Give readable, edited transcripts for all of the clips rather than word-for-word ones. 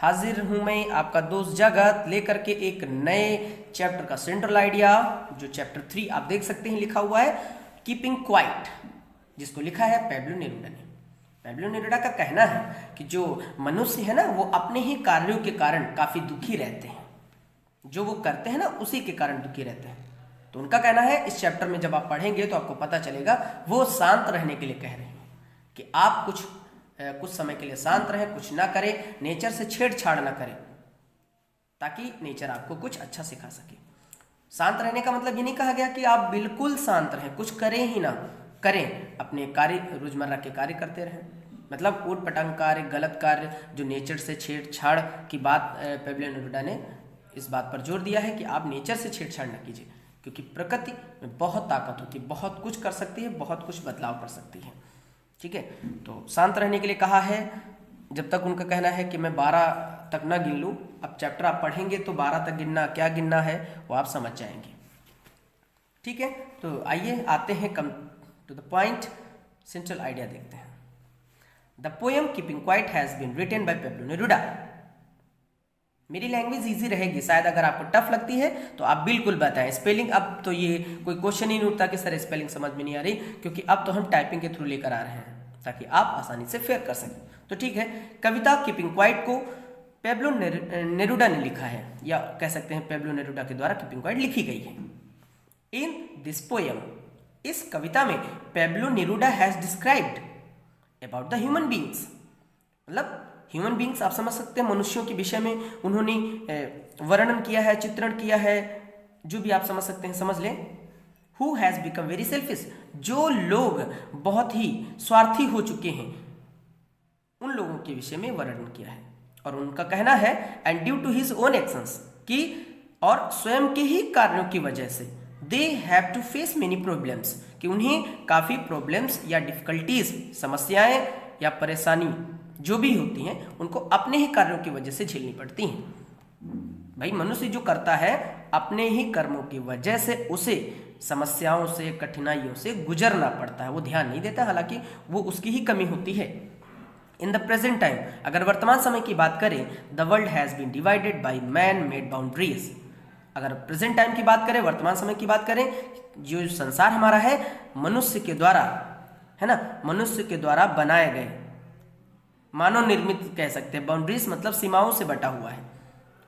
हाजिर हूं मैं आपका दोस्त जगत लेकर के एक नए चैप्टर का सेंट्रल आइडिया, जो चैप्टर 3 आप देख सकते हैं लिखा हुआ है कीपिंग क्वाइट, जिसको लिखा है पेब्लो नेरुदा ने। पेब्लो नेरुदा का कहना है कि जो मनुष्य है ना, वो अपने ही कार्यों के कारण काफी दुखी रहते हैं, जो वो करते हैं ना उसी के कारण दुखी रहते हैं। तो उनका कहना है, इस चैप्टर में जब आप पढ़ेंगे तो आपको पता चलेगा, वो शांत रहने के लिए कह रहे हैं कि आप कुछ समय के लिए शांत रहें, कुछ ना करें, नेचर से छेड़छाड़ ना करें, ताकि नेचर आपको कुछ अच्छा सिखा सके। शांत रहने का मतलब ये नहीं कहा गया कि आप बिल्कुल शांत रहें, कुछ करें ही ना, करें अपने कार्य, रोजमर्रा के कार्य करते रहें। मतलब ऊट पटांग कार्य, गलत कार्य, जो नेचर से छेड़छाड़ की बात पेब्लो नेरुदा ने इस बात पर जोर दिया है कि आप नेचर से छेड़छाड़ न कीजिए, क्योंकि प्रकृति में बहुत ताकत होती है, बहुत कुछ कर सकती है, बहुत कुछ बदलाव कर सकती है। ठीक है, तो शांत रहने के लिए कहा है। जब तक उनका कहना है कि मैं 12 तक ना गिन लूँ। अब चैप्टर आप पढ़ेंगे तो 12 तक गिनना, क्या गिनना है वो आप समझ जाएंगे। ठीक है, तो आइए आते हैं come to the point, central idea देखते हैं। The poem keeping quiet has been written by Pablo Neruda. मेरी लैंग्वेज इजी रहेगी, शायद अगर आपको टफ लगती है तो आप बिल्कुल बताएं। स्पेलिंग, अब तो ये कोई क्वेश्चन ही नहीं उठता कि सर स्पेलिंग समझ में नहीं आ रही, क्योंकि अब तो हम टाइपिंग के थ्रू लेकर आ रहे हैं ताकि आप आसानी से फेयर कर सकें। तो ठीक है, कविता कीपिंग क्वाइट को पेब्लो नेरुदा ने लिखा है, या कह सकते हैं पेब्लो नेरुदा के द्वारा कीपिंग क्वाइट लिखी गई है। इन दिस पोएम, इस कविता में Pablo Neruda has described about the human beings, मतलब ह्यूमन बींग्स आप समझ सकते हैं, मनुष्यों के विषय में उन्होंने वर्णन किया है, चित्रण किया है, जो भी आप समझ सकते हैं समझ लें। Who has become very selfish, जो लोग बहुत ही स्वार्थी हो चुके हैं, उन लोगों के विषय में वर्णन किया है। और उनका कहना है, and due to his own actions, कि और स्वयं के ही कार्यों की वजह से, they have to face many problems, कि उन्हें काफी प्रॉब्लम्स या डिफिकल्टीज, समस्याएं या परेशानी जो भी होती हैं, उनको अपने ही कार्यों की वजह से झेलनी पड़ती हैं। भाई मनुष्य जो करता है अपने ही कर्मों की वजह से उसे समस्याओं से, कठिनाइयों से गुजरना पड़ता है, वो ध्यान नहीं देता, हालांकि वो उसकी ही कमी होती है। इन द प्रेजेंट टाइम, अगर वर्तमान समय की बात करें, the world has been divided by man made boundaries. अगर प्रेजेंट टाइम की बात करें, वर्तमान समय की बात करें, जो संसार हमारा है मनुष्य के द्वारा, है ना, मनुष्य के द्वारा बनाए गए, मानव निर्मित कह सकते हैं, बाउंड्रीज मतलब सीमाओं से बटा हुआ है।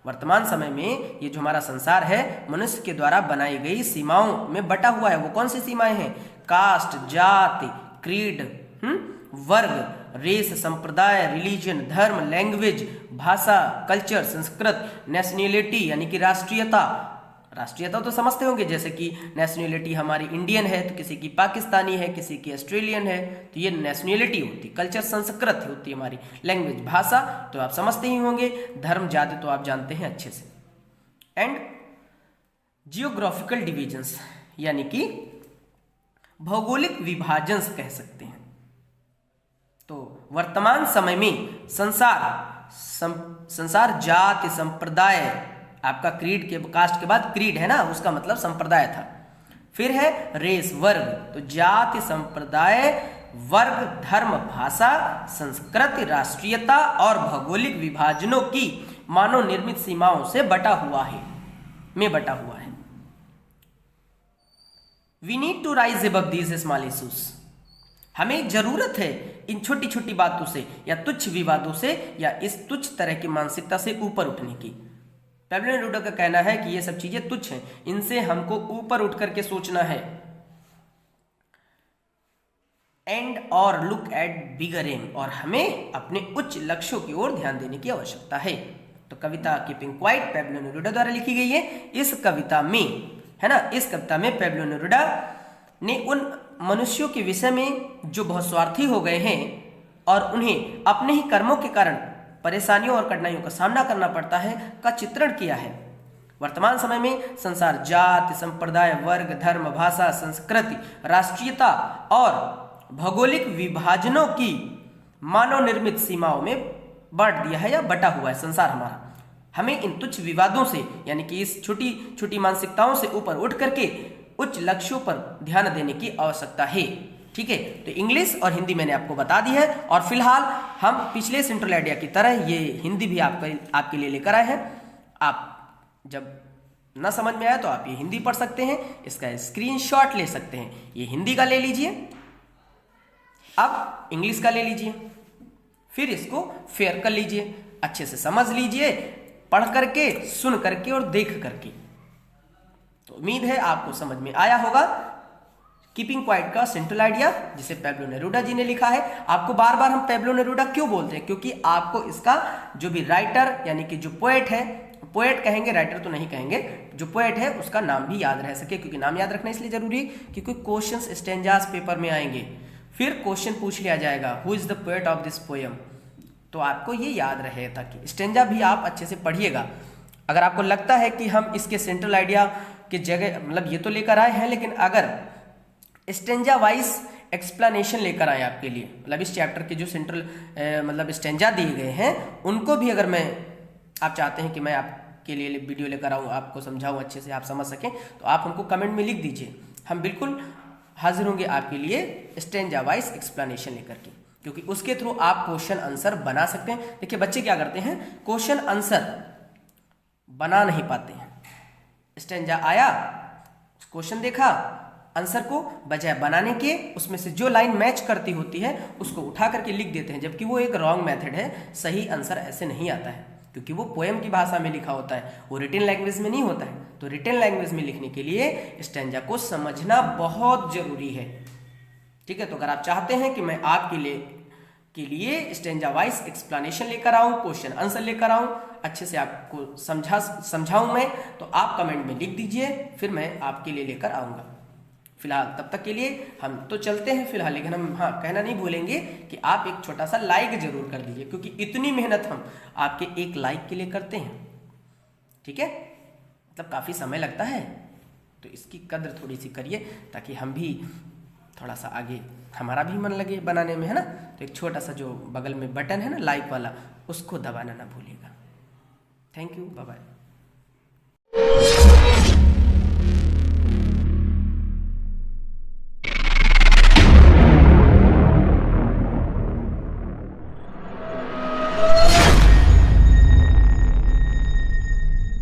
वर्तमान समय में ये जो हमारा संसार है मनुष्य के द्वारा बनाई गई सीमाओं में बटा हुआ है। वो कौन सी सीमाएं हैं? कास्ट, जाति, क्रीड, वर्ग, रेस, संप्रदाय, रिलीजन, धर्म, लैंग्वेज, भाषा, कल्चर, संस्कृत, नेशनलिटी यानी कि राष्ट्रीयता। राष्ट्रीयता तो समझते होंगे, जैसे कि नेशनलिटी हमारी इंडियन है तो किसी की पाकिस्तानी है, किसी की ऑस्ट्रेलियन है, तो ये नेशनलिटी होती। कल्चर संस्कृत होती है हमारी, लैंग्वेज भाषा तो आप समझते ही होंगे, धर्म जाति तो आप जानते हैं अच्छे से। एंड जियोग्राफिकल डिविजन्स यानी कि भौगोलिक विभाजन कह सकते हैं। तो वर्तमान समय में संसार जाति, संप्रदाय, आपका क्रीड के, कास्ट के बाद क्रीड है ना, उसका मतलब संप्रदाय था। फिर है रेस, वर्ग, तो जाति, संप्रदाय, वर्ग, धर्म, भाषा, संस्कृति, राष्ट्रीयता और भौगोलिक विभाजनों की मानव निर्मित सीमाओं से बटा हुआ है, we need to rise above these small issues. हमें जरूरत है इन छोटी छोटी बातों से या तुच्छ विवादों से या इस तुच्छ तरह की मानसिकता से ऊपर उठने की। पेब्लो नेरुदा का कहना है कि ये सब चीजें तुच्छ हैं, इनसे हमको ऊपर उठ करके सोचना है। एंड और लुक एट बिगर एम, और हमें अपने उच्च लक्ष्यों की ओर ध्यान देने की आवश्यकता है। तो कविता कीपिंग क्वाइट पेब्लो नेरुदा द्वारा लिखी गई है। इस कविता में, है ना, इस कविता में पेब्लो नेरुदा ने उन मनुष्यों के विषय में जो बहुत स्वार्थी हो गए हैं और उन्हें अपने ही कर्मों के कारण परेशानियों और कठिनाइयों का सामना करना पड़ता है का चित्रण किया है। वर्तमान समय में संसार जाति, संप्रदाय, वर्ग, धर्म, भाषा, संस्कृति, राष्ट्रीयता और भौगोलिक विभाजनों की मानव निर्मित सीमाओं में बांट दिया है या बटा हुआ है संसार हमारा। हमें इन तुच्छ विवादों से यानी कि इस छोटी छोटी मानसिकताओं से ऊपर उठ करके उच्च लक्ष्यों पर ध्यान देने की आवश्यकता है। ठीक है, तो इंग्लिश और हिंदी मैंने आपको बता दी है। और फिलहाल हम पिछले सेंट्रल आइडिया की तरह ये हिंदी भी आपके लिए लेकर आए हैं। आप जब ना समझ में आया तो आप ये हिंदी पढ़ सकते हैं, इसका स्क्रीनशॉट ले सकते हैं। ये हिंदी का ले लीजिए, अब इंग्लिश का ले लीजिए, फिर इसको फेयर कर लीजिए, अच्छे से समझ लीजिए, पढ़ करके, सुन करके और देख करके। तो उम्मीद है आपको समझ में आया होगा। कीपिंग क्वाइट का सेंट्रल आइडिया जिसे पैब्लो नेरूडा जी ने लिखा है। आपको बार बार हम पैब्लो नेरूडा क्यों बोलते हैं? क्योंकि आपको इसका जो भी राइटर यानी कि जो पोएट है, पोएट कहेंगे, राइटर तो नहीं कहेंगे, जो पोएट है उसका नाम भी याद रह सके। क्योंकि नाम याद रखना इसलिए जरूरी है क्योंकि क्वेश्चंस स्टेंजास पेपर में आएंगे, फिर क्वेश्चन पूछ लिया जाएगा who is the poet of this poem, तो आपको ये याद रहे ताकि स्टेंजा भी आप अच्छे से पढ़िएगा। अगर आपको लगता है कि हम इसके सेंट्रल आइडिया की जगह मतलब ये तो लेकर आए हैं, लेकिन अगर स्टेंजा वाइज एक्सप्लेनेशन लेकर आए आपके लिए, मतलब इस चैप्टर के जो सेंट्रल मतलब स्टेंजा दिए गए हैं उनको भी अगर आप चाहते हैं कि मैं आपके लिए वीडियो लेकर आऊँ, आपको समझाऊँ अच्छे से, आप समझ सकें, तो आप हमको कमेंट में लिख दीजिए। हम बिल्कुल हाजिर होंगे आपके लिए स्टेंजा वाइज एक्सप्लेनेशन लेकर के, क्योंकि उसके थ्रू आप क्वेश्चन आंसर बना सकते हैं। देखिए बच्चे क्या करते हैं, क्वेश्चन आंसर बना नहीं पाते हैं। स्टेंजा आया, क्वेश्चन देखा, आंसर को बजाय बनाने के उसमें से जो लाइन मैच करती होती है उसको उठा करके लिख देते हैं, जबकि वो एक रॉन्ग मेथड है। सही आंसर ऐसे नहीं आता है क्योंकि वो पोएम की भाषा में लिखा होता है, वो रिटन लैंग्वेज में नहीं होता है। तो रिटन लैंग्वेज में लिखने के लिए स्टेंजा को समझना बहुत जरूरी है। ठीक है, तो अगर आप चाहते हैं कि मैं आपके लिए स्टेंजा वाइज एक्सप्लेनेशन लेकर आऊं, क्वेश्चन आंसर लेकर आऊं, अच्छे से आपको समझाऊं मैं, तो आप कमेंट में लिख दीजिए, फिर मैं आपके लिए लेकर आऊंगा। फिलहाल तब तक के लिए हम तो चलते हैं फिलहाल, लेकिन हम कहना नहीं भूलेंगे कि आप एक छोटा सा लाइक जरूर कर दीजिए, क्योंकि इतनी मेहनत हम आपके एक लाइक के लिए करते हैं। ठीक है, मतलब काफ़ी समय लगता है, तो इसकी कद्र थोड़ी सी करिए ताकि हम भी थोड़ा सा आगे, हमारा भी मन लगे बनाने में, है ना। तो एक छोटा सा जो बगल में बटन है ना लाइक वाला, उसको दबाना ना भूलिएगा। Thank you, bye bye.